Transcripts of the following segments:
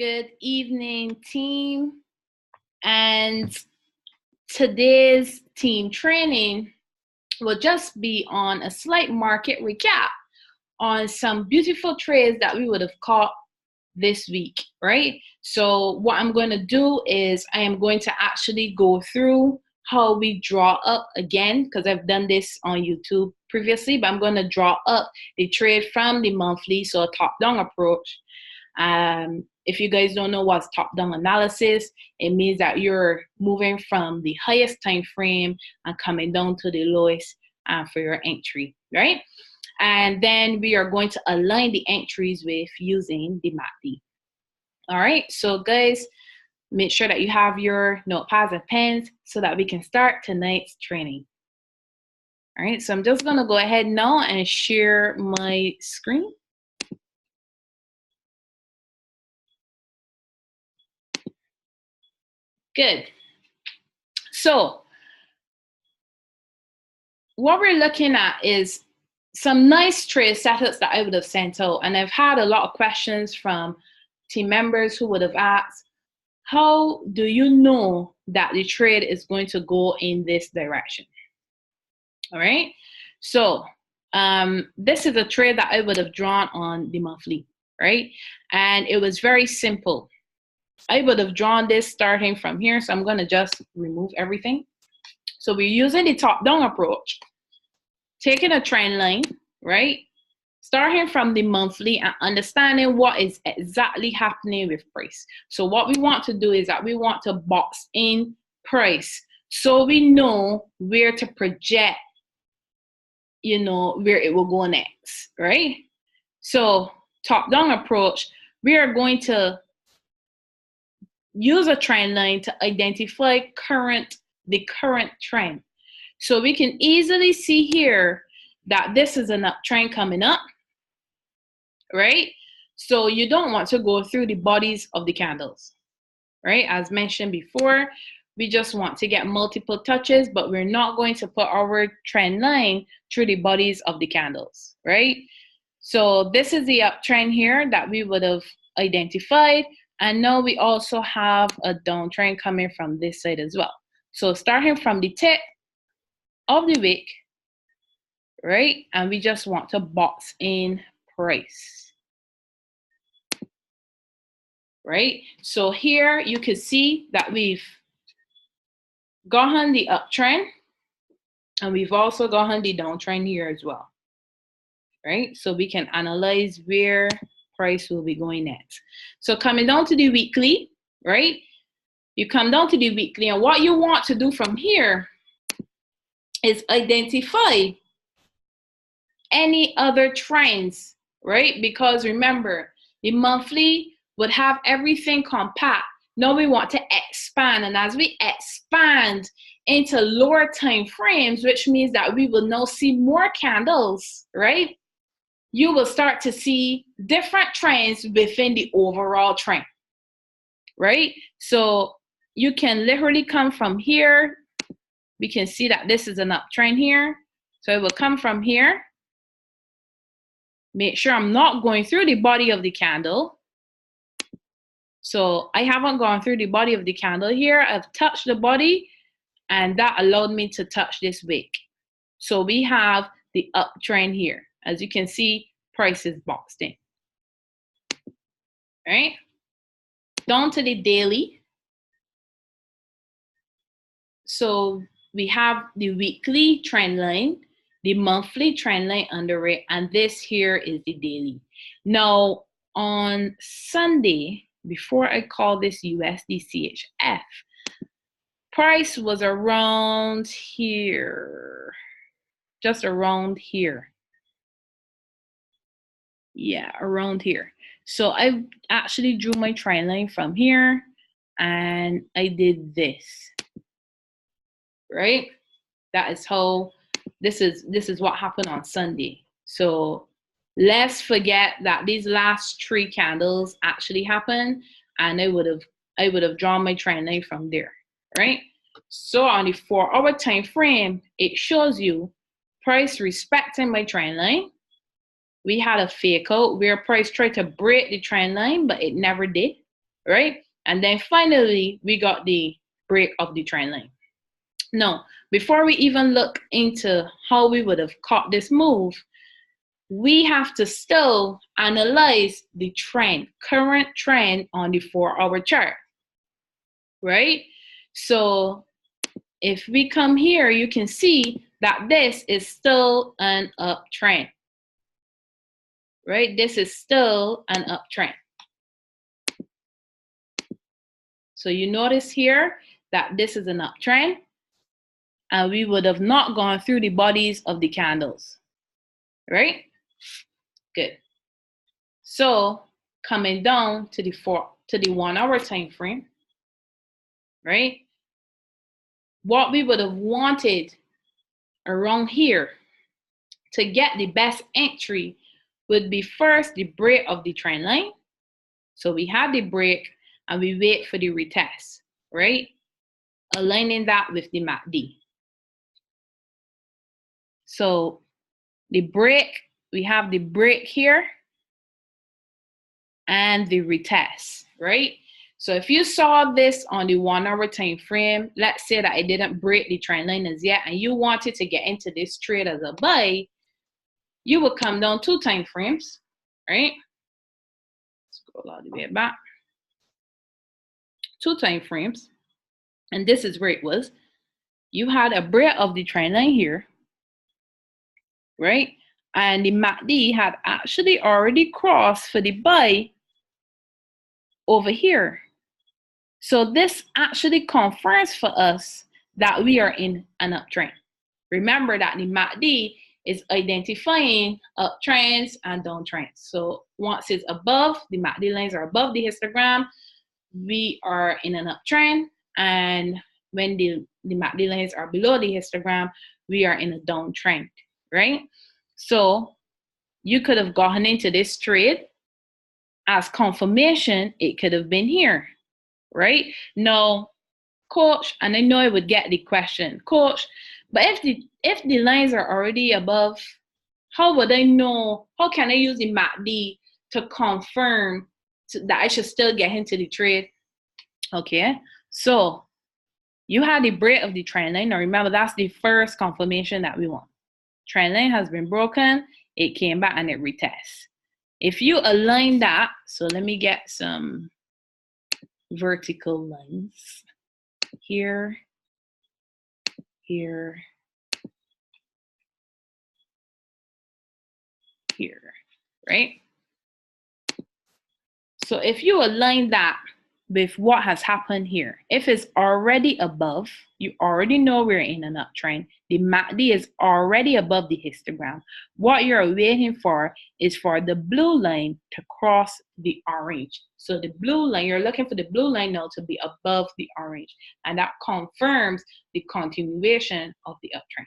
Good evening, team. And today's team training will just be on a slight market recap on some beautiful trades that we would have caught this week, right? So what I'm going to do is I am going to actually go through how we draw up again, because I've done this on YouTube previously, but I'm going to draw up the trade from the monthly, so a top-down approach. If you guys don't know what's top-down analysis, it means that you're moving from the highest time frame and coming down to the lowest for your entry, right? And then we are going to align the entries with using the MACD. All right, so guys, make sure that you have your notepads and pens so that we can start tonight's training. All right, so I'm just gonna go ahead now and share my screen. Good. So what we're looking at is some nice trade setups that I would have sent out. And I've had a lot of questions from team members who would have asked, how do you know that the trade is going to go in this direction? All right. So this is a trade that I would have drawn on the monthly, right? And it was very simple. I would have drawn this starting from here. So I'm going to just remove everything. So we're using the top-down approach, taking a trend line, right? Starting from the monthly and understanding what is exactly happening with price. So what we want to do is that we want to box in price so we know where to project, you know, where it will go next, right? So top-down approach, we are going to use a trend line to identify the current trend. So we can easily see here that this is an uptrend coming up, right? So you don't want to go through the bodies of the candles, right? As mentioned before, we just want to get multiple touches, but we're not going to put our trend line through the bodies of the candles, right? So this is the uptrend here that we would have identified. And now we also have a downtrend coming from this side as well. So starting from the tip of the wick, right? And we just want to box in price, right? So here you can see that we've gotten the uptrend and we've also gotten the downtrend here as well, right? So we can analyze where price will be going next. So coming down to the weekly, right? You come down to the weekly, and what you want to do from here is identify any other trends, right? Because remember, the monthly would have everything compact. Now we want to expand, and as we expand into lower time frames, which means that we will now see more candles, right? You will start to see different trends within the overall trend, right? So you can literally come from here. We can see that this is an uptrend here. So it will come from here. Make sure I'm not going through the body of the candle. So I haven't gone through the body of the candle here. I've touched the body, and that allowed me to touch this wick. So we have the uptrend here. As you can see, price is boxed in. All right? Down to the daily. So we have the weekly trend line, the monthly trend line under it, and this here is the daily. Now, on Sunday, before I call this USDCHF, price was around here, just around here. Yeah, around here. So I actually drew my trend line from here, and I did this, right? That is how this is what happened on Sunday. So let's forget that these last 3 candles actually happened, and I would have drawn my trend line from there, right? So on the 4-hour time frame, it shows you price respecting my trend line. We had a fake out where price tried to break the trend line, but it never did. right? And then finally, we got the break of the trend line. Now, before we even look into how we would have caught this move, we have to still analyze the trend, current trend on the 4-hour chart, right? So if we come here, you can see that this is still an uptrend, right? This is still an uptrend. So you notice here that this is an uptrend, and we would have not gone through the bodies of the candles, right? Good. So coming down to the 1 hour time frame, right? What we would have wanted around here to get the best entry would be first the break of the trend line. So we have the break and we wait for the retest, right? Aligning that with the MACD. So the break, we have the break here and the retest, right? So if you saw this on the 1 hour time frame, let's say that it didn't break the trend line as yet, and you wanted to get into this trade as a buy, you would come down 2 time frames, right? Scroll all the way back. 2 time frames, and this is where it was. You had a break of the trend line here, right? And the MACD had actually already crossed for the buy over here. So this actually confirms for us that we are in an uptrend. Remember that the MACD is identifying uptrends and downtrends. So once it's above, the MACD lines are above the histogram, we are in an uptrend. And when the MACD lines are below the histogram, we are in a downtrend, right? So you could have gotten into this trade as confirmation. It could have been here, right? Now, coach, and I know I would get the question, coach, but if the lines are already above, how would I know? How can I use the MACD to confirm that I should still get into the trade? Okay, so you had the break of the trend line. Now remember, that's the first confirmation that we want. Trend line has been broken. It came back and it retests. If you align that, so let me get some vertical lines here, here, here, right? So if you align that with what has happened here, if it's already above, you already know we're in an uptrend. The MACD is already above the histogram. What you're waiting for is for the blue line to cross the orange. So the blue line, you're looking for the blue line now to be above the orange. And that confirms the continuation of the uptrend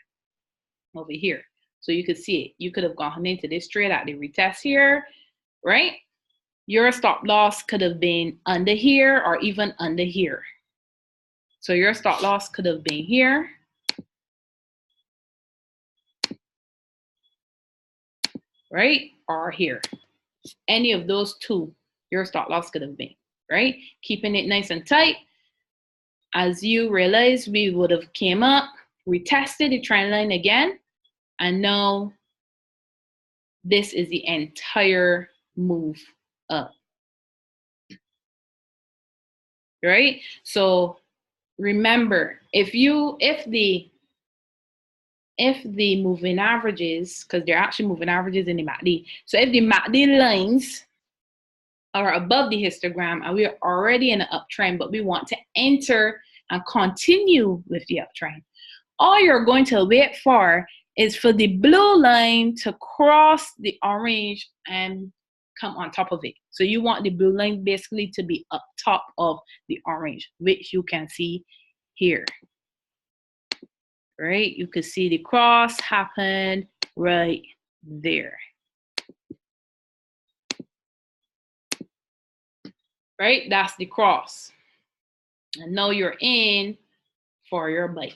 over here. So you could see it. You could have gone into this trade at the retest here, right? Your stop loss could have been under here or even under here. So your stop loss could have been here, right? Or here. Any of those two, your stop loss could have been, right? Keeping it nice and tight. As you realize, we would have came up, retested the trend line again, and now this is the entire move up, right? So remember, if the moving averages, because they're actually moving averages in the MACD, so if the MACD lines are above the histogram and we are already in an uptrend, but we want to enter and continue with the uptrend, all you're going to wait for is for the blue line to cross the orange and come on top of it. So you want the blue line basically to be up top of the orange, which you can see here. Right? You could see the cross happen right there. Right? That's the cross. And now you're in for your buy.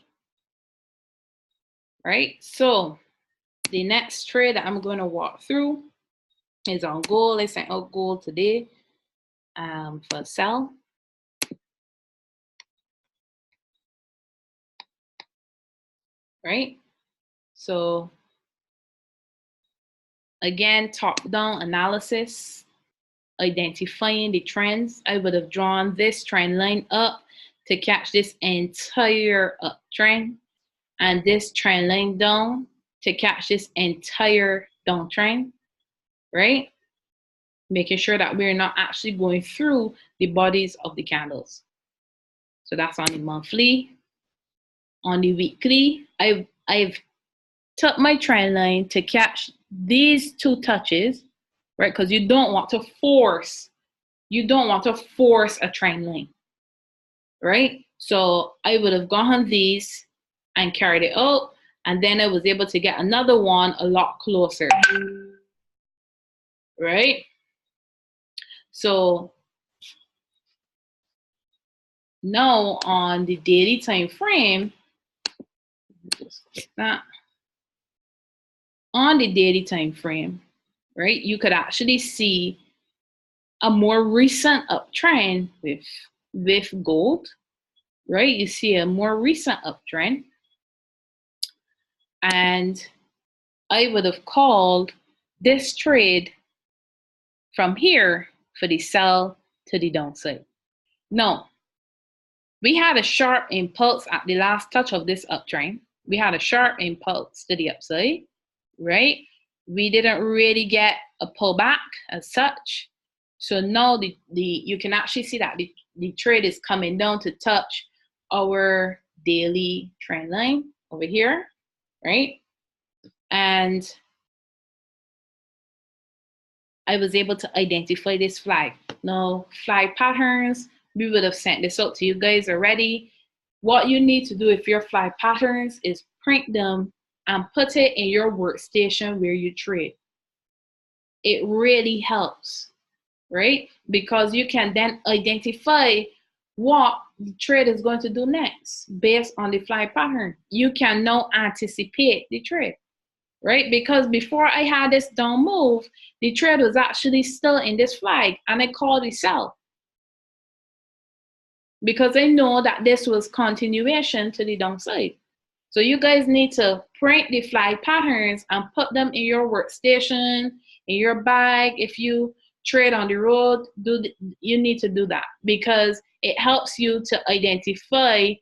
Right? So the next trade that I'm going to walk through is on gold. I sent out gold today. for sell. Right? So again, top-down analysis, identifying the trends. I would have drawn this trend line up to catch this entire uptrend, and this trend line down to catch this entire downtrend, right? Making sure that we're not actually going through the bodies of the candles. So that's on the monthly. On the weekly, I've took my trend line to catch these two touches, right? Because you don't want to force a trend line, right? So I would have gone on these and carried it out, and then I was able to get another one a lot closer, right? So now on the daily time frame, just click that. On the daily time frame, right, you could actually see a more recent uptrend with gold, right? You see a more recent uptrend, and I would have called this trade from here for the sell to the downside. Now, we had a sharp impulse at the last touch of this uptrend. We had a sharp impulse to the upside, right? We didn't really get a pullback as such. So now you can actually see that the trade is coming down to touch our daily trend line over here, right? And I was able to identify this flag. Now, flag patterns, we would have sent this out to you guys already. What you need to do if your flag patterns is print them and put it in your workstation where you trade. It really helps, right? Because you can then identify what the trade is going to do next based on the flag pattern. You can now anticipate the trade, right? Because before I had this down move, the trade was actually still in this flag, and I called it sell because I know that this was continuation to the downside. So you guys need to print the flag patterns and put them in your workstation, in your bag. If you trade on the road, you need to do that because it helps you to identify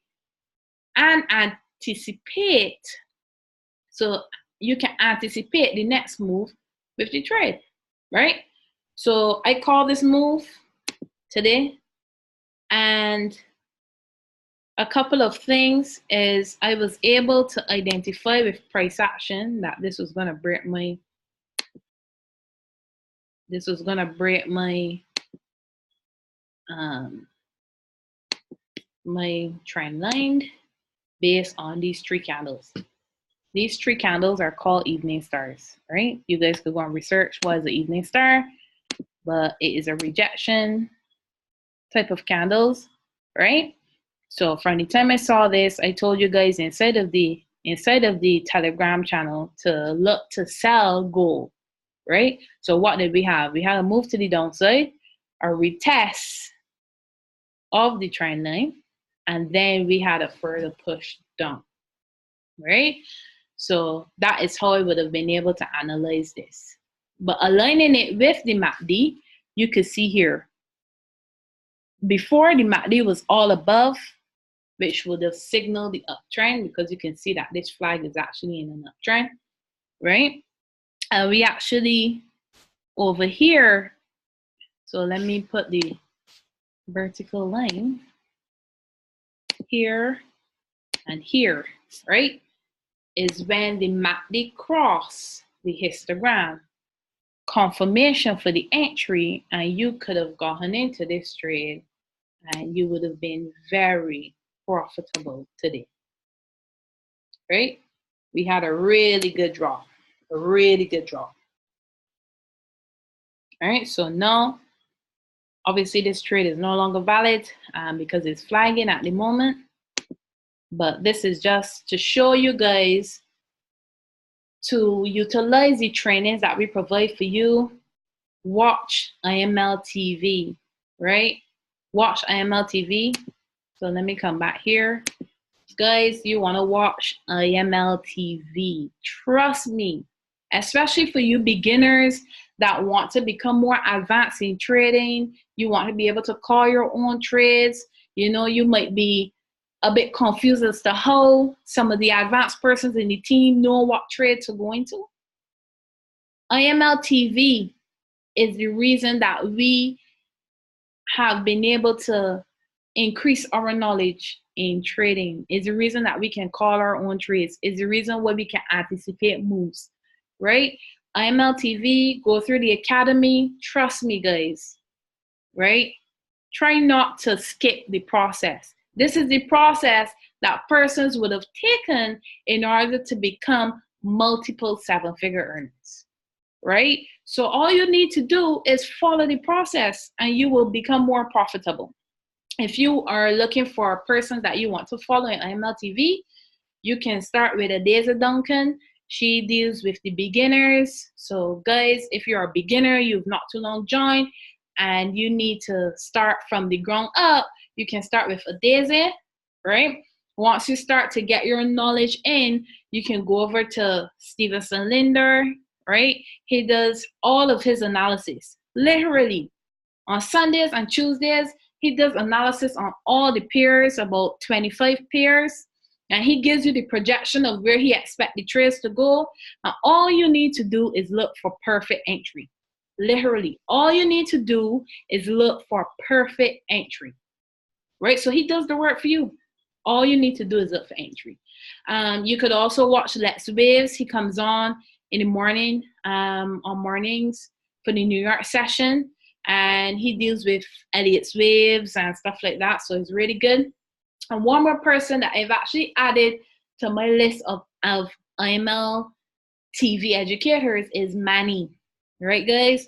and anticipate. So you can anticipate the next move with the trade, right? So I call this move today, and a couple of things is I was able to identify with price action that this was going to break my my trend line based on these three candles. These three candles are called evening stars, right? You guys could go and research what is an evening star, but it is a rejection type of candles, right? So from the time I saw this, I told you guys inside of the Telegram channel to look to sell gold, right? So what did we have? We had a move to the downside, a retest of the trend line, and then we had a further push down, right? So that is how I would have been able to analyze this. But aligning it with the MACD, you could see here, before the MACD was all above, which would have signaled the uptrend because you can see that this flag is actually in an uptrend, right? And we actually, over here, so let me put the vertical line here and here, right? Is when the MACD cross the histogram, confirmation for the entry, and you could have gotten into this trade and you would have been very profitable today, right? We had a really good draw, a really good draw. All right, so now, obviously this trade is no longer valid because it's flagging at the moment, but this is just to show you guys to utilize the trainings that we provide for you. Watch IML TV. right? Watch IML TV. So let me come back here. Guys, you want to watch IML TV. Trust me, especially for you beginners that want to become more advanced in trading. You want to be able to call your own trades. You know, you might be a bit confused as to how some of the advanced persons in the team know what trade to go into. IML TV is the reason that we have been able to increase our knowledge in trading. Is the reason that we can call our own trades. Is the reason why we can anticipate moves, right? IML TV, go through the academy. Trust me, guys, right? Try not to skip the process. This is the process that persons would have taken in order to become multiple seven-figure earners, right? So all you need to do is follow the process and you will become more profitable. If you are looking for a person that you want to follow in IML TV, you can start with Adeza Duncan. She deals with the beginners. So guys, if you're a beginner, you've not too long joined, and you need to start from the ground up, you can start with Adeza, right? Once you start to get your knowledge in, you can go over to Stevenson Linder, right? He does all of his analysis. Literally, on Sundays and Tuesdays, he does analysis on all the pairs, about 25 pairs, and he gives you the projection of where he expects the trades to go. And all you need to do is look for perfect entry. Literally, all you need to do is look for perfect entry, right? So he does the work for you. All you need to do is look for entry. You could also watch Let's Waves. He comes on in the morning, on mornings for the New York session, and he deals with Elliot's waves and stuff like that. So it's really good. And one more person that I've actually added to my list of IML TV educators is Manny. Right, guys?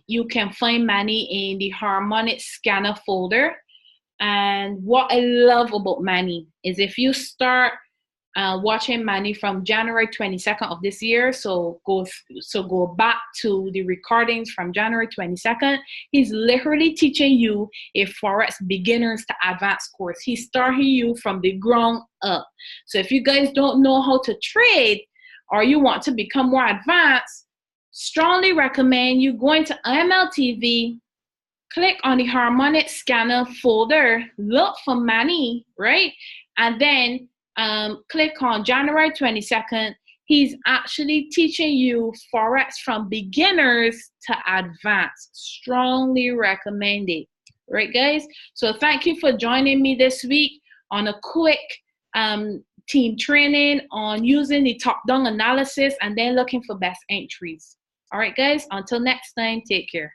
You can find Manny in the harmonic scanner folder. And what I love about Manny is if you start watching Manny from January 22nd of this year, so go back to the recordings from January 22nd. He's literally teaching you a Forex beginners to advanced course. He's starting you from the ground up. So if you guys don't know how to trade or you want to become more advanced, strongly recommend you going to IML TV, click on the harmonic scanner folder, look for Manny, right? And then click on January 22nd. He's actually teaching you Forex from beginners to advanced. Strongly recommended, right, guys? So thank you for joining me this week on a quick team training on using the top-down analysis and then looking for best entries. All right, guys, until next time, take care.